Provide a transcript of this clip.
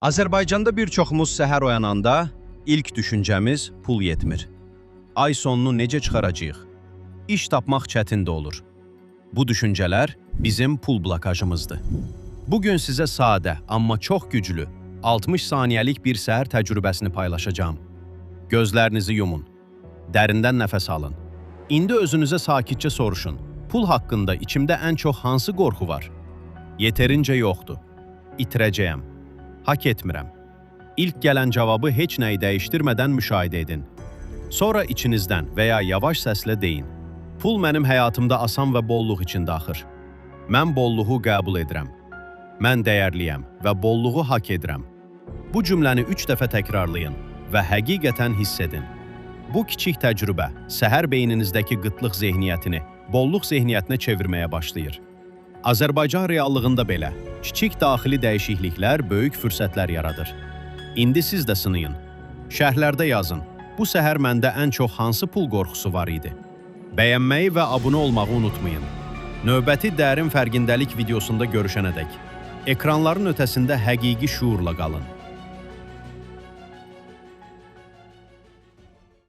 Azərbaycanda bir çoxumuz səhər oyananda ilk düşüncəmiz pul yetmir. Ay sonunu necə çıxaracağıq? İş tapmaq çətin də olur. Bu düşüncələr bizim pul blokajımızdır. Bugün sizə sadə, amma çox güclü, 60 saniyəlik bir səhər təcrübəsini paylaşacağım. Gözlərinizi yumun. Dərindən nəfəs alın. İndi özünüzə sakitcə soruşun. Pul haqqında içimdə ən çox hansı qorxu var? Yetərincə yoxdur. İtirəcəyəm. Hak etmirəm. İlk gələn cavabı heç nəyi dəyişdirmədən müşahidə edin. Sonra içinizdən və ya yavaş səslə deyin. Pul mənim həyatımda asan və bolluq içində axır. Mən bolluğu qəbul edirəm. Mən dəyərliyəm və bolluğu hak edirəm. Bu cümləni 3 dəfə təkrarlayın və həqiqətən hiss edin. Bu kiçik təcrübə səhər beyninizdəki qıtlıq zehniyyətini bolluq zehniyyətinə çevirməyə başlayır. Azərbaycan reallığında belə, kiçik daxili dəyişikliklər böyük fürsətlər yaradır. İndi siz də sınayın. Şərhlərdə yazın, bu səhər məndə ən çox hansı pul qorxusu var idi? Bəyənməyi və abunə olmağı unutmayın. Növbəti dərin fərqindəlik videosunda görüşənədək, ekranların ötəsində həqiqi şuurla qalın.